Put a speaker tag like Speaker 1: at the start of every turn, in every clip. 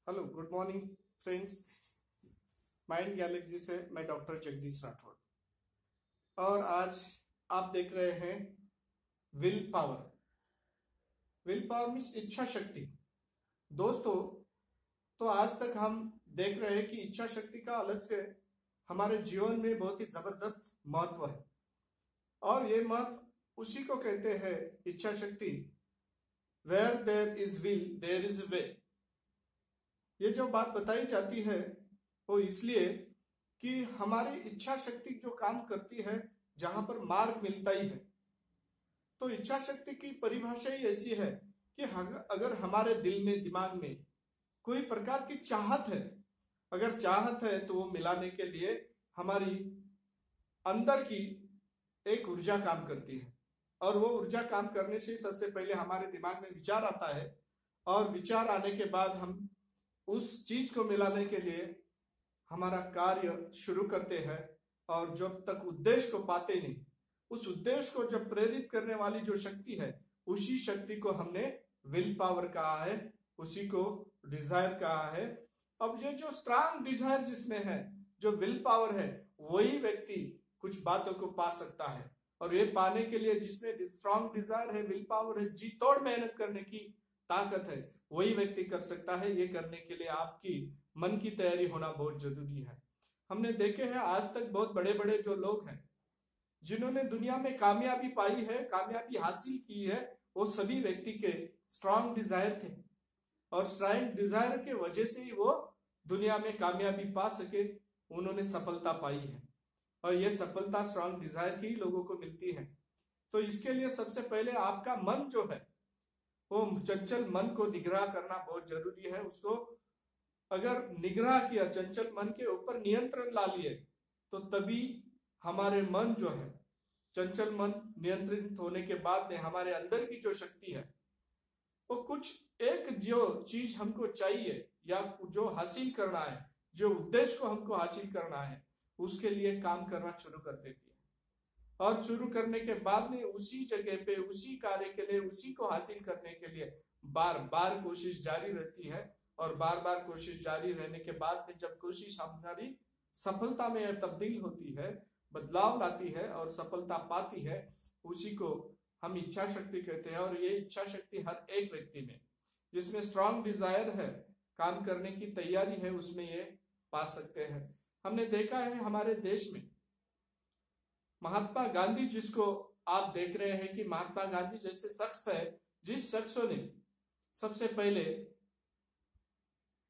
Speaker 1: Hello, good morning friends. Mind Galaxy से मैं doctor Jagdish Rathore और आज आप देख रहे हैं will power. Will power means इच्छा शक्ति। दोस्तों, तो आज तक हम देख रहे हैं कि इच्छा शक्ति का अलग से हमारे जीवन में बहुत ही जबरदस्त महत्व है और ये महत्व उसी को कहते हैं इच्छा शक्ति। Where there is will there is way. ये जो बात बताई जाती है वो इसलिए कि हमारी इच्छा शक्ति जो काम करती है जहां पर मार्ग मिलता ही है। तो इच्छा शक्ति की परिभाषा ही ऐसी है कि अगर हमारे दिल में दिमाग में कोई प्रकार की चाहत है, अगर चाहत है तो वो मिलाने के लिए हमारी अंदर की एक ऊर्जा काम करती है और वो ऊर्जा काम करने से सबसे पहले हमारे दिमाग में विचार आता है और विचार आने के बाद हम उस चीज को मिलाने के लिए हमारा कार्य शुरू करते हैं और जब तक उद्देश्य को पाते नहीं, उस उद्देश्य को जब प्रेरित करने वाली जो शक्ति है उसी शक्ति को हमने विल पावर कहा है, उसी को डिजायर कहा है। अब ये जो स्ट्रांग डिजायर जिसमें है, जो विल पावर है, वही व्यक्ति कुछ बातों को पा सकता है और ये पाने के लिए जिसमें स्ट्रांग डिजायर है, विल पावर है, जी तोड़ मेहनत करने की ताकत है, वही व्यक्ति कर सकता है। ये करने के लिए आपकी मन की तैयारी होना बहुत जरूरी है। हमने देखे हैं आज तक बहुत बड़े बड़े जो लोग हैं जिन्होंने दुनिया में कामयाबी पाई है, कामयाबी हासिल की है, वो सभी व्यक्ति के स्ट्रांग डिजायर थे और स्ट्रांग डिजायर के वजह से ही वो दुनिया में कामयाबी पा सके, उन्होंने सफलता पाई है और ये सफलता स्ट्रांग डिजायर की ही लोगों को मिलती है। तो इसके लिए सबसे पहले आपका मन जो है वो चंचल मन को निग्रह करना बहुत जरूरी है। उसको अगर निग्रह किया, चंचल मन के ऊपर नियंत्रण ला लिए, तो तभी हमारे मन जो है, चंचल मन नियंत्रित होने के बाद में हमारे अंदर की जो शक्ति है वो कुछ एक जो चीज हमको चाहिए या जो हासिल करना है, जो उद्देश्य को हमको हासिल करना है, उसके लिए काम करना शुरू कर देती है और शुरू करने के बाद में उसी जगह पे, उसी कार्य के लिए, उसी को हासिल करने के लिए बार बार कोशिश जारी रहती है और बार बार कोशिश जारी रहने के बाद में जब कोशिश हमारी सफलता में तब्दील होती है, बदलाव लाती है और सफलता पाती है, उसी को हम इच्छा शक्ति कहते हैं। और ये इच्छा शक्ति हर एक व्यक्ति में जिसमें स्ट्रांग डिजायर है, काम करने की तैयारी है, उसमें ये पा सकते हैं। हमने देखा है हमारे देश में महात्मा गांधी, जिसको आप देख रहे हैं कि महात्मा गांधी जैसे शख्स है, जिस शख्सों ने सबसे पहले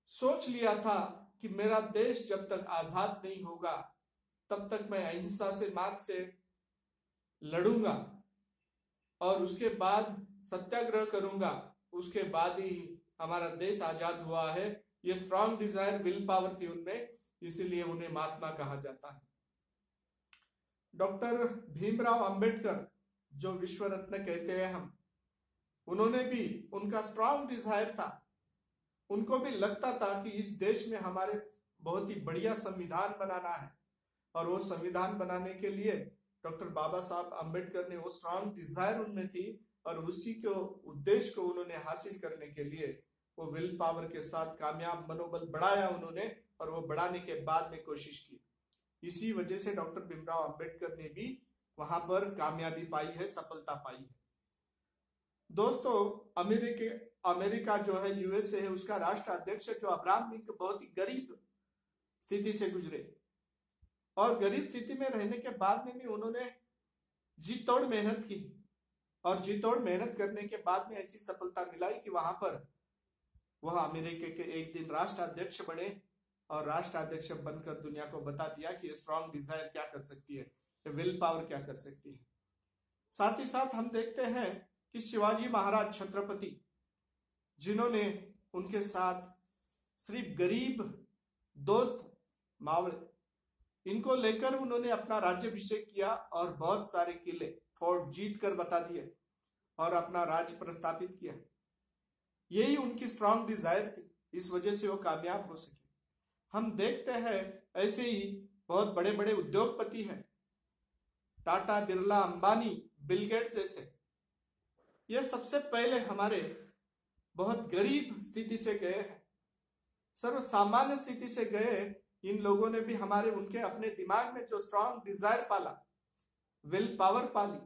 Speaker 1: सोच लिया था कि मेरा देश जब तक आजाद नहीं होगा तब तक मैं अहिंसा से, मार्ग से लड़ूंगा और उसके बाद सत्याग्रह करूंगा, उसके बाद ही हमारा देश आजाद हुआ है। ये स्ट्रांग डिजायर, विल पावर थी उनमें, इसीलिए उन्हें महात्मा कहा जाता है। डॉक्टर भीमराव अंबेडकर, जो विश्व रत्न कहते हैं हम, उन्होंने भी, उनका स्ट्रांग डिजायर था, उनको भी लगता था कि इस देश में हमारे बहुत ही बढ़िया संविधान बनाना है और वो संविधान बनाने के लिए डॉक्टर बाबा साहब अंबेडकर ने, वो स्ट्रांग डिजायर उनमें थी और उसी को उद्देश्य को उन्होंने हासिल करने के लिए वो विल पावर के साथ कामयाब मनोबल बढ़ाया उन्होंने और वो बढ़ाने के बाद में कोशिश की। इसी वजह से डॉक्टर भीमराव अंबेडकर ने भी वहां पर कामयाबी पाई है, सफलता पाई है। दोस्तों, अमेरिका जो है, यूएसए है, उसका राष्ट्र अध्यक्ष जो अब्राहम लिंकन बहुत ही गरीब स्थिति से गुजरे और गरीब स्थिति में रहने के बाद में भी उन्होंने जी तोड़ मेहनत की और जी तोड़ मेहनत करने के बाद में ऐसी सफलता मिलाई कि वहां पर वह अमेरिका के एक दिन राष्ट्र अध्यक्ष बने और राष्ट्र अध्यक्ष बनकर दुनिया को बता दिया कि स्ट्रांग डिजायर क्या कर सकती है, विल पावर क्या कर सकती है। साथ ही साथ हम देखते हैं कि शिवाजी महाराज छत्रपति, जिन्होंने उनके साथ सिर्फ गरीब दोस्त मावड़े, इनको लेकर उन्होंने अपना राज्याभिषेक किया और बहुत सारे किले, फोर्ट जीत कर बता दिए और अपना राज्य प्रस्थापित किया। यही उनकी स्ट्रांग डिजायर थी, इस वजह से वो कामयाब हो सके। हम देखते हैं ऐसे ही बहुत बड़े बड़े उद्योगपति हैं, टाटा, बिरला, अंबानी, बिल गेट्स जैसे, ये सबसे पहले हमारे बहुत गरीब स्थिति से गए हैं सर्व सामान्य स्थिति से गए इन लोगों ने भी हमारे उनके अपने दिमाग में जो स्ट्रांग डिजायर पाला, विल पावर पाली,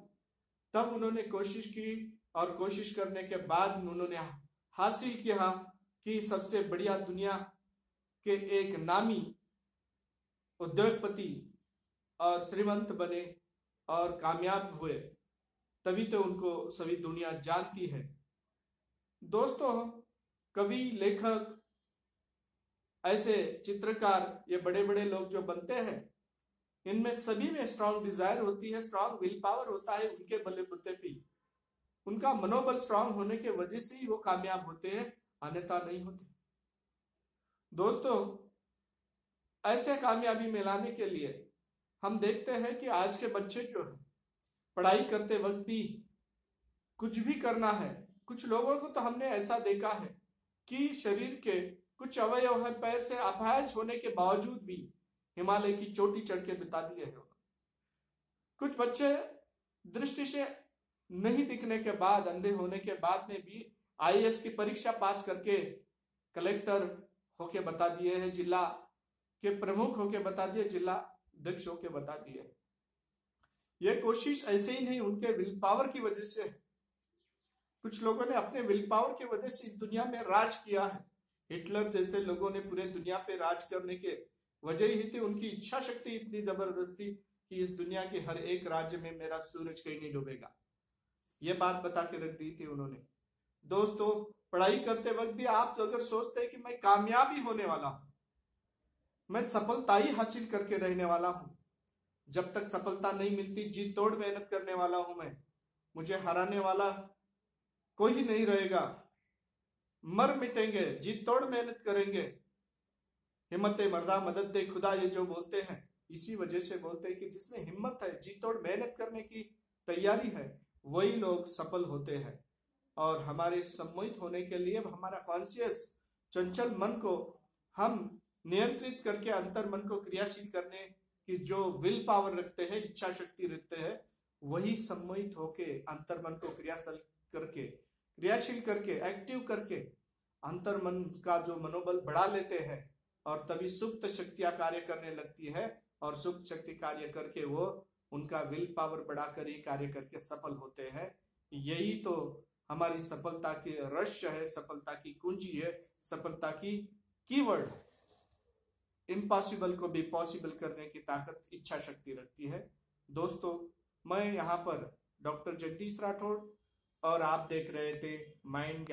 Speaker 1: तब उन्होंने कोशिश की और कोशिश करने के बाद उन्होंने हासिल किया कि सबसे बढ़िया दुनिया के एक नामी उद्योगपति और श्रीमंत बने और कामयाब हुए। तभी तो उनको सभी दुनिया जानती है। दोस्तों, कवि, लेखक, ऐसे चित्रकार, ये बड़े बड़े लोग जो बनते हैं, इनमें सभी में स्ट्रांग डिजायर होती है, स्ट्रांग विल पावर होता है। उनके बलबूते पे, उनका मनोबल स्ट्रांग होने के वजह से ही वो कामयाब होते हैं, अन्यथा नहीं होते। दोस्तों, ऐसे कामयाबी में लाने के लिए हम देखते हैं कि आज के बच्चे जो है, पढ़ाई करते वक्त भी कुछ भी करना है, कुछ लोगों को तो हमने ऐसा देखा है कि शरीर के कुछ अवयव है, पैर से अपाहिज होने के बावजूद भी हिमालय की चोटी चढ़ के बिता दिए है। कुछ बच्चे दृष्टि से नहीं दिखने के बाद, अंधे होने के बाद में भी आईएएस की परीक्षा पास करके कलेक्टर होके बता दिए हैं, जिला के प्रमुख होके बता दिए, जिला अध्यक्ष होके बता दिए। ये कोशिश ऐसे ही नहीं, उनके विल पावर की वजह से। कुछ लोगों ने अपने विल पावर की वजह से इस दुनिया में राज किया है। हिटलर जैसे लोगों ने पूरे दुनिया पे राज करने के वजह ही थी उनकी इच्छा शक्ति इतनी जबरदस्ती कि इस दुनिया के हर एक राज्य में मेरा सूरज कहीं नहीं डूबेगा, ये बात बता के रख दी थी उन्होंने। दोस्तों, पढ़ाई करते वक्त भी आप अगर सोचते हैं कि मैं कामयाबी होने वाला हूं, मैं सफलता ही हासिल करके रहने वाला हूं, जब तक सफलता नहीं मिलती जी तोड़ मेहनत करने वाला हूं मैं, मुझे हराने वाला कोई नहीं रहेगा, मर मिटेंगे, जी तोड़ मेहनत करेंगे, हिम्मत मर्दा मदद दे खुदा, ये जो बोलते हैं इसी वजह से बोलते हैं कि जिसमें हिम्मत है, जी तोड़ मेहनत करने की तैयारी है, वही लोग सफल होते हैं। और हमारे सम्मोहित होने के लिए हमारा कॉन्शियस चंचल मन को हम नियंत्रित करके अंतर मन को क्रियाशील करने की जो विल पावर रखते हैं, इच्छा शक्ति रखते हैं, वही सम्मोहित होके अंतर मन को क्रियाशील करके एक्टिव करके अंतर मन का जो मनोबल बढ़ा लेते हैं, और तभी सुप्त शक्तियां कार्य करने लगती है, और सुप्त शक्ति कार्य करके वो उनका विल पावर बढ़ाकर ही कार्य करके सफल होते हैं। यही तो हमारी सफलता के रहस्य है, सफलता की कुंजी है, सफलता की कीवर्ड। इम्पॉसिबल को भी पॉसिबल करने की ताकत इच्छा शक्ति रखती है। दोस्तों, मैं यहाँ पर डॉक्टर जगदीश राठौड़ और आप देख रहे थे माइंड